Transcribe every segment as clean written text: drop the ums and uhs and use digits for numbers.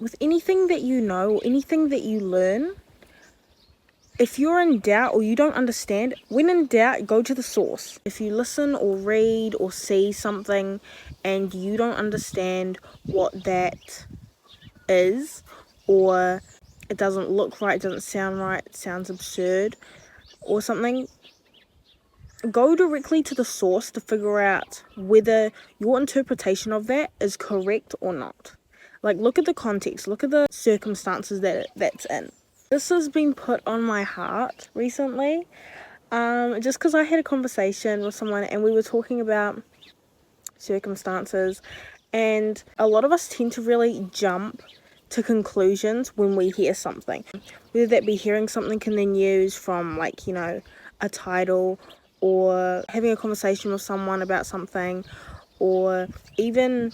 with anything that you know, anything that you learn, if you're in doubt or you don't understand, when in doubt, go to the source. If you listen or read or see something and you don't understand what that is, or it doesn't look right, it doesn't sound right, it sounds absurd or something, go directly to the source to figure out whether your interpretation of that is correct or not. Like, look at the context, look at the circumstances that's in. This has been put on my heart recently, just because I had a conversation with someone and we were talking about circumstances, and a lot of us tend to really jump to conclusions when we hear something, whether that be hearing something in the news from, like, you know, a title, or having a conversation with someone about something, or even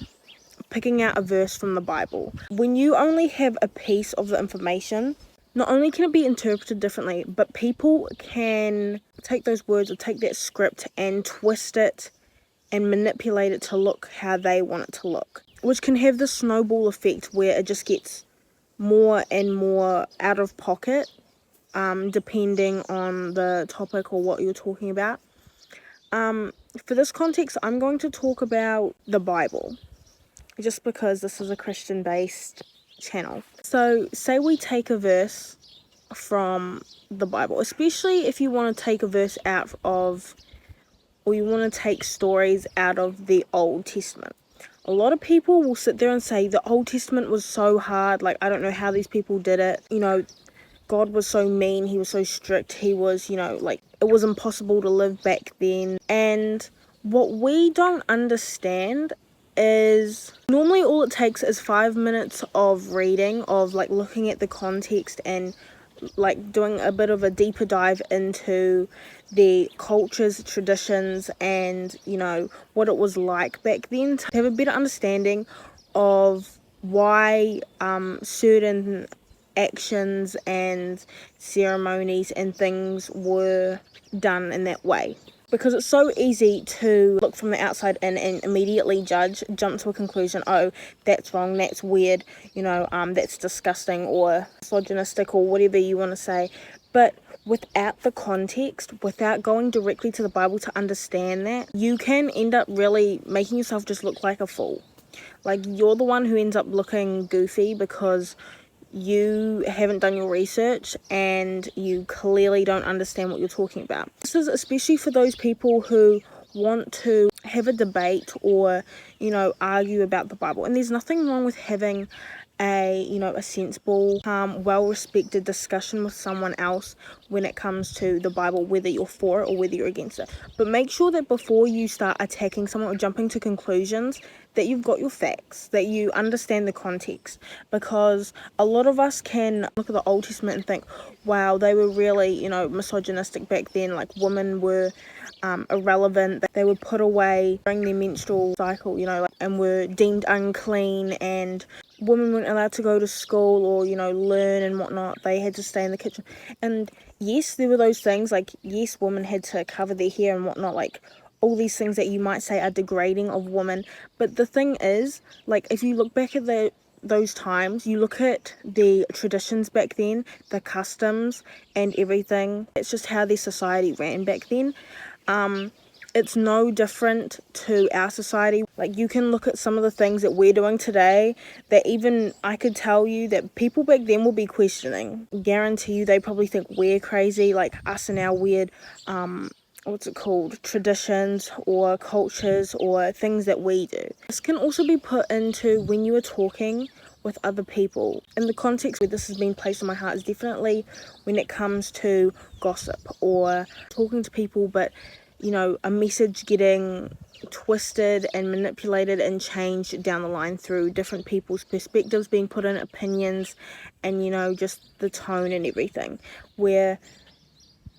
picking out a verse from the Bible. When you only have a piece of the information, not only can it be interpreted differently, but people can take those words or take that script and twist it and manipulate it to look how they want it to look, which can have the snowball effect where it just gets more and more out of pocket, depending on the topic or what you're talking about. For this context, I'm going to talk about the Bible, just because this is a Christian-based channel. So, say we take a verse from the Bible, especially if you want to take a verse out of, or you want to take stories out of the Old Testament. A lot of people will sit there and say the Old Testament was so hard, like, I don't know how these people did it, you know, God was so mean, he was so strict, he was, you know, like, it was impossible to live back then. And what we don't understand is normally all it takes is 5 minutes of reading, of like looking at the context and like doing a bit of a deeper dive into the cultures, traditions, and, you know, what it was like back then, to have a better understanding of why certain actions and ceremonies and things were done in that way. Because it's so easy to look from the outside in and immediately jump to a conclusion, oh, that's wrong, that's weird, you know, that's disgusting or misogynistic or whatever you want to say. But without the context, without going directly to the Bible to understand that, you can end up really making yourself just look like a fool. Like, you're the one who ends up looking goofy because you haven't done your research and you clearly don't understand what you're talking about. This is especially for those people who want to have a debate or, you know, argue about the Bible. And there's nothing wrong with having a sensible, well-respected discussion with someone else when it comes to the Bible, whether you're for it or whether you're against it. But make sure that before you start attacking someone or jumping to conclusions, that you've got your facts, that you understand the context. Because a lot of us can look at the Old Testament and think, wow, they were really, you know, misogynistic back then, like women were irrelevant, they were put away during their menstrual cycle, you know, like, and were deemed unclean, and women weren't allowed to go to school or, you know, learn and whatnot. They had to stay in the kitchen. And yes, there were those things, like, yes, women had to cover their hair and whatnot, like, all these things that you might say are degrading of women. But the thing is, like, if you look back at those times, you look at the traditions back then, the customs and everything, it's just how their society ran back then. It's no different to our society. Like, you can look at some of the things that we're doing today that even I could tell you that people back then will be questioning. Guarantee you they probably think we're crazy, like us and our weird traditions or cultures or things that we do. This can also be put into when you are talking with other people. In the context where this has been placed on my heart is definitely when it comes to gossip or talking to people, but, you know, a message getting twisted and manipulated and changed down the line through different people's perspectives being put in, opinions, and, you know, just the tone and everything, where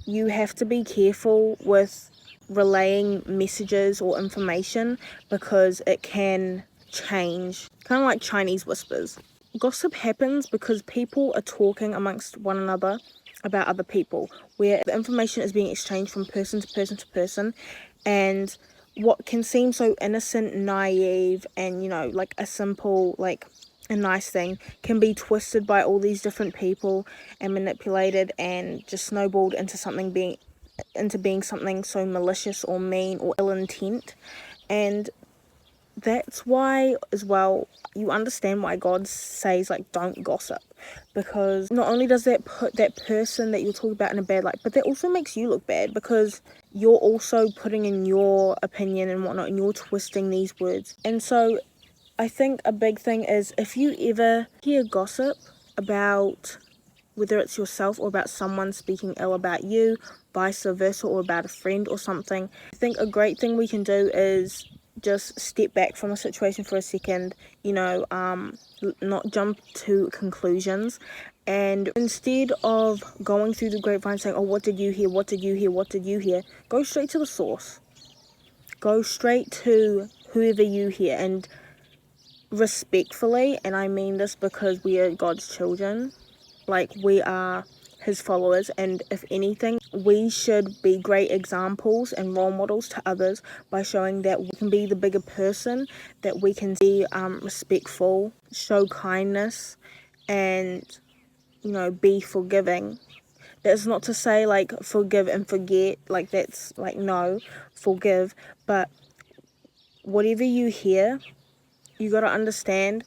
you have to be careful with relaying messages or information because it can change, kind of like Chinese whispers. Gossip happens because people are talking amongst one another about other people, where the information is being exchanged from person to person to person, and what can seem so innocent, naive, and, you know, like a simple, like, a nice thing can be twisted by all these different people and manipulated and just snowballed into being something so malicious or mean or ill intent. And that's why as well you understand why God says like don't gossip, because not only does that put that person that you're talking about in a bad light, but that also makes you look bad, because you're also putting in your opinion and whatnot and you're twisting these words. And so I think a big thing is, if you ever hear gossip about whether it's yourself or about someone speaking ill about you, vice versa, or about a friend or something, I think a great thing we can do is just step back from a situation for a second, not jump to conclusions, and instead of going through the grapevine saying, oh, what did you hear, what did you hear, what did you hear, go straight to the source. Go straight to whoever you hear, and respectfully, and I mean this because we are God's children, like we are his followers, and if anything we should be great examples and role models to others by showing that we can be the bigger person, that we can be respectful, show kindness, and be forgiving. That's not to say like forgive and forget, like that's like, no, forgive, but whatever you hear, you got to understand,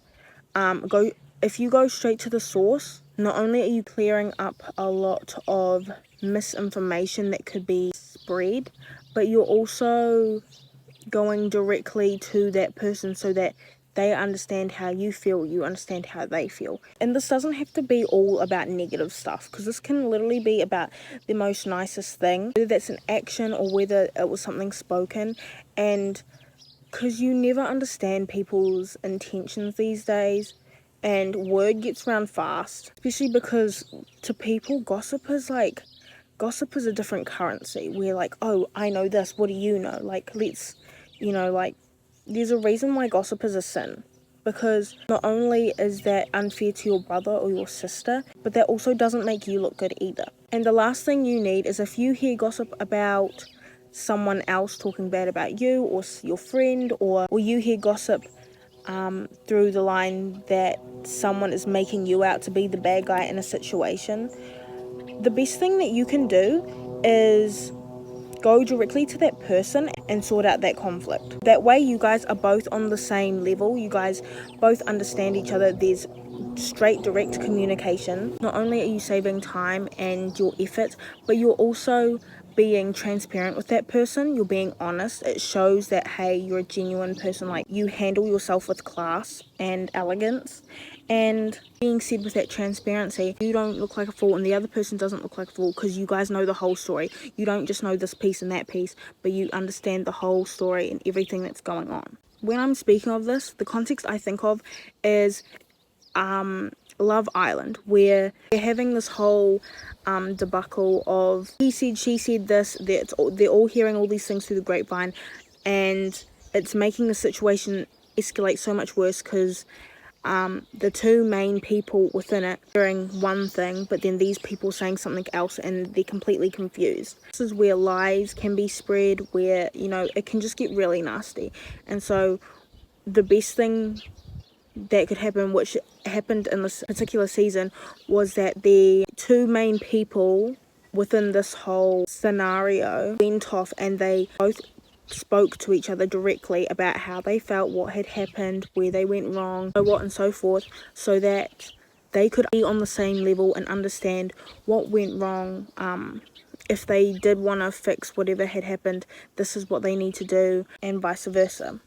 if you go straight to the source, not only are you clearing up a lot of misinformation that could be spread, but you're also going directly to that person so that they understand how you feel, you understand how they feel. And this doesn't have to be all about negative stuff, because this can literally be about the most nicest thing, whether that's an action or whether it was something spoken. And because you never understand people's intentions these days, and word gets around fast, especially because to people gossip is a different currency. We're like, oh, I know this, what do you know, like let's like, there's a reason why gossip is a sin, because not only is that unfair to your brother or your sister, but that also doesn't make you look good either. And the last thing you need is, if you hear gossip about someone else talking bad about you or your friend, or you hear gossip through the line that someone is making you out to be the bad guy in a situation, the best thing that you can do is go directly to that person and sort out that conflict. That way you guys are both on the same level, you guys both understand each other, there's straight direct communication. Not only are you saving time and your effort, but you're also being transparent with that person, you're being honest. It shows that, hey, you're a genuine person, like you handle yourself with class and elegance. And being said with that transparency, you don't look like a fool and the other person doesn't look like a fool, because you guys know the whole story. You don't just know this piece and that piece, but you understand the whole story and everything that's going on. When I'm speaking of this, the context I think of is Love Island, where they're having this whole debacle of he said, she said, this, they're all hearing all these things through the grapevine, and it's making the situation escalate so much worse, because the two main people within it hearing one thing, but then these people saying something else, and they're completely confused. This is where lies can be spread, where it can just get really nasty. And so the best thing that could happen, which happened in this particular season, was that the two main people within this whole scenario went off and they both spoke to each other directly about how they felt, what had happened, where they went wrong, so what and so forth, so that they could be on the same level and understand what went wrong. If they did want to fix whatever had happened, this is what they need to do, and vice versa.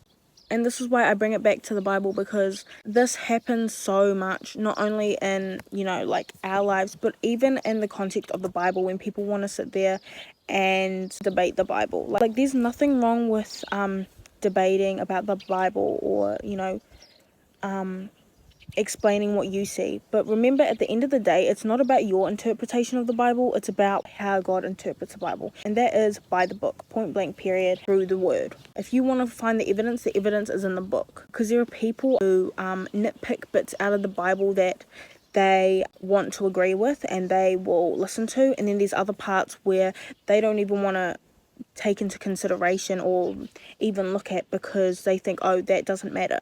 And this is why I bring it back to the Bible, because this happens so much, not only in, like our lives, but even in the context of the Bible, when people want to sit there and debate the Bible. Like there's nothing wrong with debating about the Bible, or, explaining what you see. But remember, at the end of the day, it's not about your interpretation of the Bible, it's about how God interprets the Bible, and that is by the book, point blank period, through the word. If you want to find the evidence is in the book, because there are people who nitpick bits out of the Bible that they want to agree with and they will listen to, and then there's other parts where they don't even want to take into consideration or even look at, because they think, oh, that doesn't matter.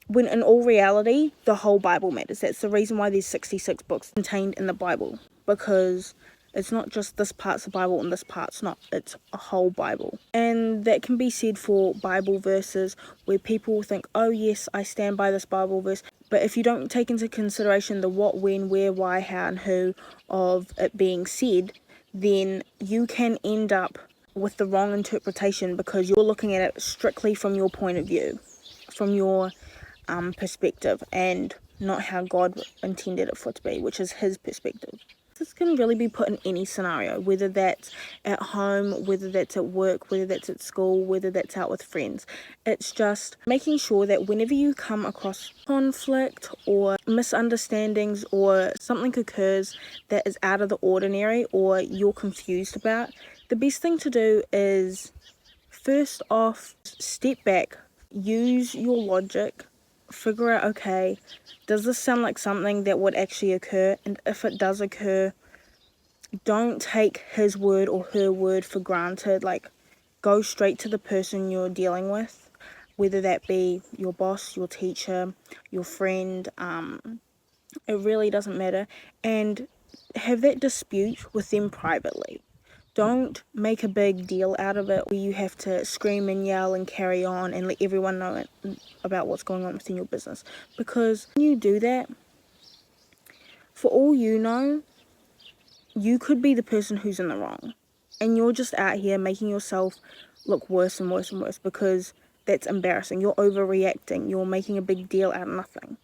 when in all reality, the whole Bible matters. That's the reason why there's 66 books contained in the Bible, because it's not just this part's the Bible and this part's not. It's a whole Bible. And that can be said for Bible verses where people think, oh yes, I stand by this Bible verse. But if you don't take into consideration the what, when, where, why, how, and who of it being said, then you can end up with the wrong interpretation, because you're looking at it strictly from your point of view, from your perspective, and not how God intended it for it to be, which is his perspective. This can really be put in any scenario, whether that's at home, whether that's at work, whether that's at school, whether that's out with friends. It's just making sure that whenever you come across conflict or misunderstandings, or something occurs that is out of the ordinary or you're confused about, the best thing to do is, first off, step back, use your logic, figure out, okay, does this sound like something that would actually occur? And if it does occur, don't take his word or her word for granted. Like, go straight to the person you're dealing with, whether that be your boss, your teacher, your friend. It really doesn't matter. And have that dispute with them privately. Don't make a big deal out of it where you have to scream and yell and carry on and let everyone know about what's going on within your business. Because when you do that, for all you know, you could be the person who's in the wrong. And you're just out here making yourself look worse and worse and worse, because that's embarrassing. You're overreacting. You're making a big deal out of nothing.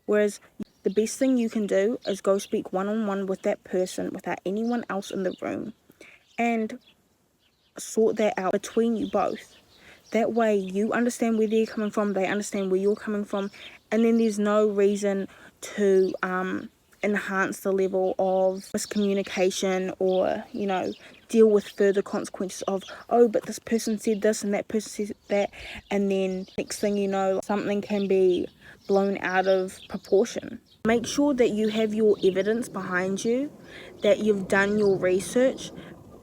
Whereas the best thing you can do is go speak one-on-one with that person without anyone else in the room, and sort that out between you both. That way you understand where they're coming from, they understand where you're coming from, and then there's no reason to enhance the level of miscommunication, or, deal with further consequences of, oh, but this person said this and that person said that, and then next thing you know, something can be blown out of proportion. Make sure that you have your evidence behind you, that you've done your research,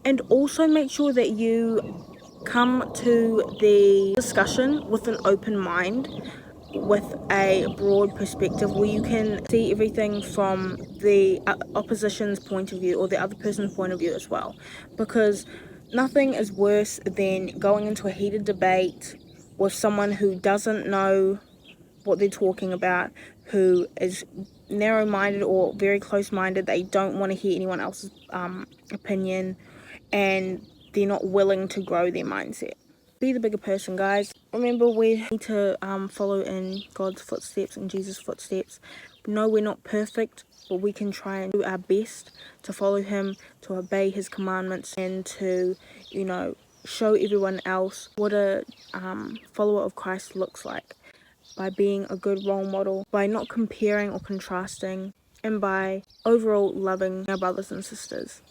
and also make sure that you come to the discussion with an open mind, with a broad perspective, where you can see everything from the opposition's point of view, or the other person's point of view as well. Because nothing is worse than going into a heated debate with someone who doesn't know what they're talking about, who is narrow-minded or very close-minded. They don't want to hear anyone else's opinion, and they're not willing to grow their mindset. Be the bigger person, guys. Remember, we need to follow in God's footsteps and Jesus' footsteps. No, we're not perfect, but we can try and do our best to follow him, to obey his commandments, and to, show everyone else what a follower of Christ looks like, by being a good role model, by not comparing or contrasting, and by overall loving our brothers and sisters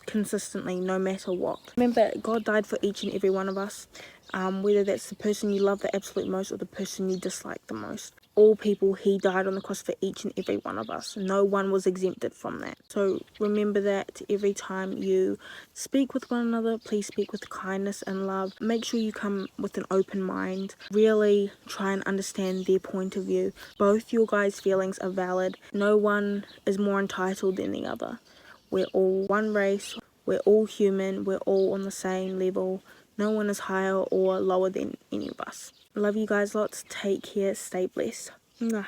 consistently, no matter what. Remember, God died for each and every one of us, whether that's the person you love the absolute most or the person you dislike the most. All people, he died on the cross for each and every one of us. No one was exempted from that. So remember that every time you speak with one another, please speak with kindness and love. Make sure you come with an open mind. Really try and understand their point of view. Both your guys' feelings are valid. No one is more entitled than the other. We're all one race, we're all human, we're all on the same level. No one is higher or lower than any of us. Love you guys lots. Take care. Stay blessed. Mwah.